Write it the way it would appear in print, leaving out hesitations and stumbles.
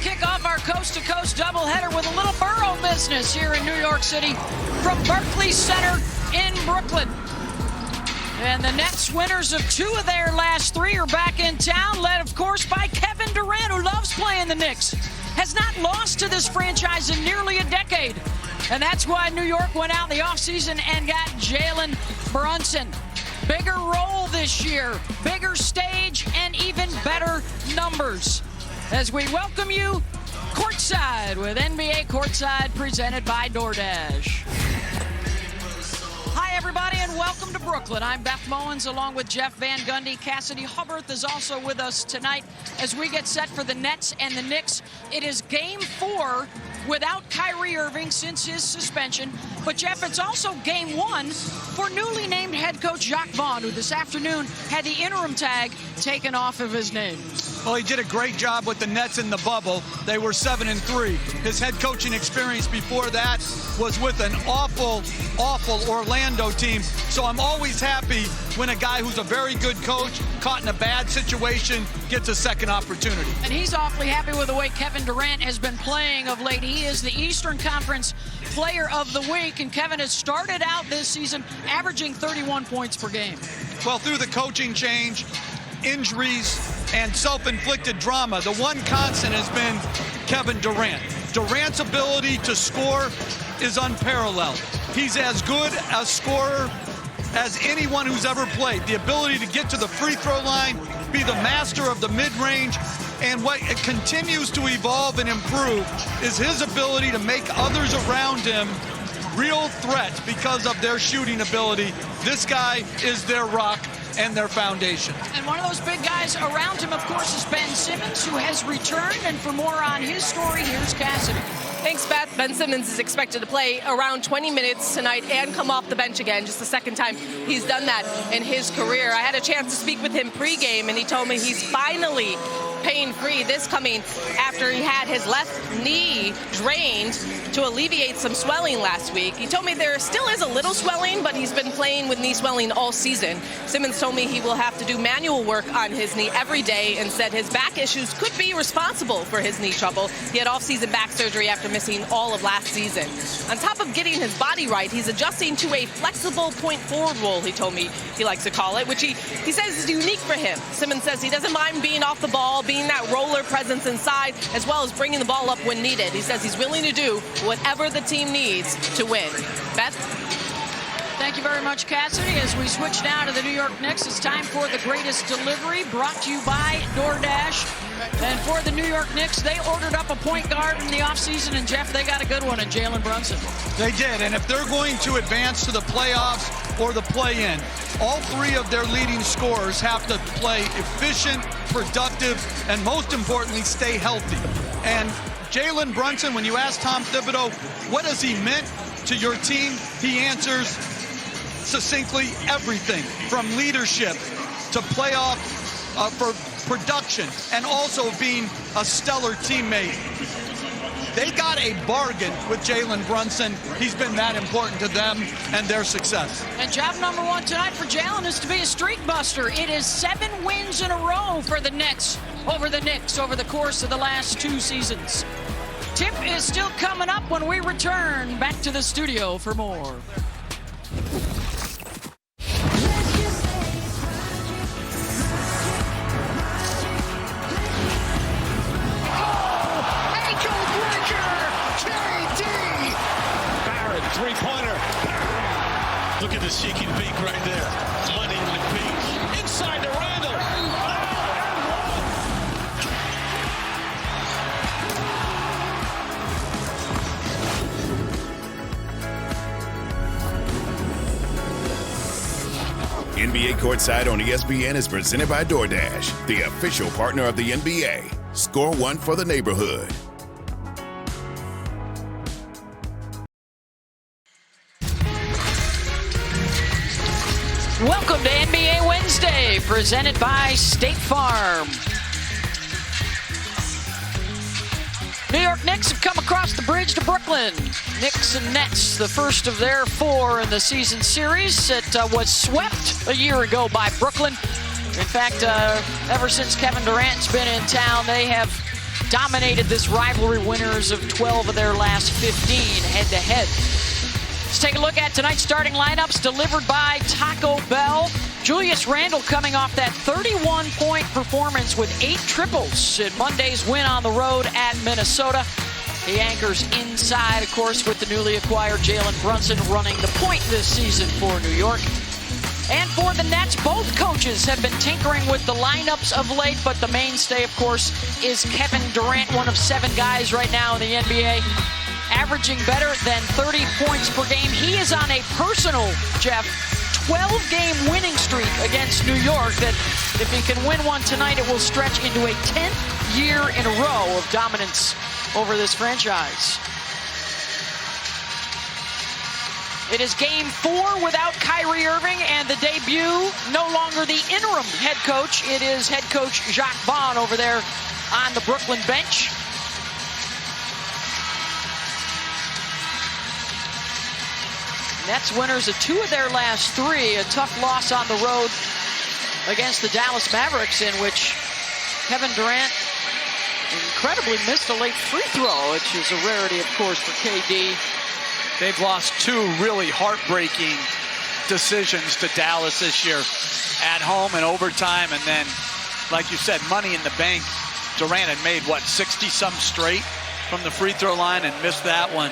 kick off our coast-to-coast doubleheader with a little borough business here in New York City from Barclays Center in Brooklyn. And the Nets, winners of 2 of their last 3, are back in town, led, of course, by Kevin Durant, who loves playing the Knicks. Has not lost to this franchise in nearly a decade. And that's why New York went out in the offseason and got Jalen Brunson. Bigger role this year, bigger stage, and even better numbers. As we welcome you courtside with NBA Courtside presented by DoorDash. Hi, everybody, and welcome to Brooklyn. I'm Beth Mowins along with Jeff Van Gundy. Cassidy Hubbarth is also with us tonight as we get set for the Nets and the Knicks. It is Game 4 without Kyrie Irving since his suspension. But, Jeff, it's also Game 1 for newly named head coach Jacques Vaughn, who this afternoon had the interim tag taken off of his name. Well, he did a great job with the Nets in the bubble. They were 7-3. His head coaching experience before that was with an awful Orlando team. So I'm always happy when a guy who's a very good coach, caught in a bad situation, gets a second opportunity. And he's awfully happy with the way Kevin Durant has been playing of late. He is the Eastern Conference Player of the Week, and Kevin has started out this season averaging 31 points per game. Well, through the coaching change, injuries, and self-inflicted drama, the one constant has been Kevin Durant. Durant's ability to score is unparalleled. He's as good a scorer as anyone who's ever played. The ability to get to the free throw line, be the master of the mid-range, and what it continues to evolve and improve is his ability to make others around him real threats because of their shooting ability. This guy is their rock and their foundation. And one of those big guys around him, of course, is Ben Simmons, who has returned. And for more on his story, here's Cassidy. Thanks, Beth. Ben Simmons is expected to play around 20 minutes tonight and come off the bench again, just the second time he's done that in his career. I had a chance to speak with him pregame, and he told me he's finally pain-free. This coming after he had his left knee drained to alleviate some swelling last week. He told me there still is a little swelling, but he's been playing with knee swelling all season. Simmons told me he will have to do manual work on his knee every day and said his back issues could be responsible for his knee trouble. He had off-season back surgery after missing all of last season. On top of getting his body right, he's adjusting to a flexible point forward role, he told me he likes to call it, which he says is unique for him. Simmons says he doesn't mind being off the ball, being that roller presence inside, as well as bringing the ball up when needed. He says he's willing to do whatever the team needs to win. Beth? Thank you very much, Cassidy. As we switch now to the New York Knicks, it's time for the greatest delivery, brought to you by DoorDash. And for the New York Knicks, they ordered up a point guard in the offseason, and Jeff, they got a good one in Jalen Brunson. They did, and if they're going to advance to the playoffs or the play-in, all 3 of their leading scorers have to play efficient, productive, and most importantly, stay healthy. And Jalen Brunson, when you ask Tom Thibodeau, what has he meant to your team? He answers succinctly everything from leadership to playoff for production and also being a stellar teammate. They got a bargain with Jalen Brunson. He's been that important to them and their success. And job number 1 tonight for Jalen is to be a streak buster. It is 7 wins in a row for the Nets over the Knicks over the course of the last 2 seasons. Tip is still coming up when we return back to the studio for more. Three-pointer. Look at the shaking beak right there. Money in the beak. Inside to Randall. NBA Courtside on ESPN is presented by DoorDash, the official partner of the NBA. Score one for the neighborhood. Welcome to NBA Wednesday, presented by State Farm. New York Knicks have come across the bridge to Brooklyn. Knicks and Nets, the first of their 4 in the season series. It was swept a year ago by Brooklyn. In fact, ever since Kevin Durant's been in town, they have dominated this rivalry, winners of 12 of their last 15 head-to-head. Let's take a look at tonight's starting lineups delivered by Taco Bell. Julius Randle coming off that 31-point performance with 8 triples in Monday's win on the road at Minnesota. He anchors inside, of course, with the newly acquired Jalen Brunson running the point this season for New York. And for the Nets, both coaches have been tinkering with the lineups of late, but the mainstay, of course, is Kevin Durant, one of 7 guys right now in the NBA, averaging better than 30 points per game. He is on a personal, Jeff, 12-game winning streak against New York that if he can win one tonight, it will stretch into a 10th year in a row of dominance over this franchise. It is game 4 without Kyrie Irving, and the debut, no longer the interim head coach. It is head coach Jacques Vaughn over there on the Brooklyn bench. Nets winners of 2 of their last 3. A tough loss on the road against the Dallas Mavericks, in which Kevin Durant incredibly missed a late free throw, which is a rarity, of course, for KD. They've lost 2 really heartbreaking decisions to Dallas this year. At home and overtime, and then, like you said, money in the bank. Durant had made, what, 60-some straight from the free throw line and missed that one.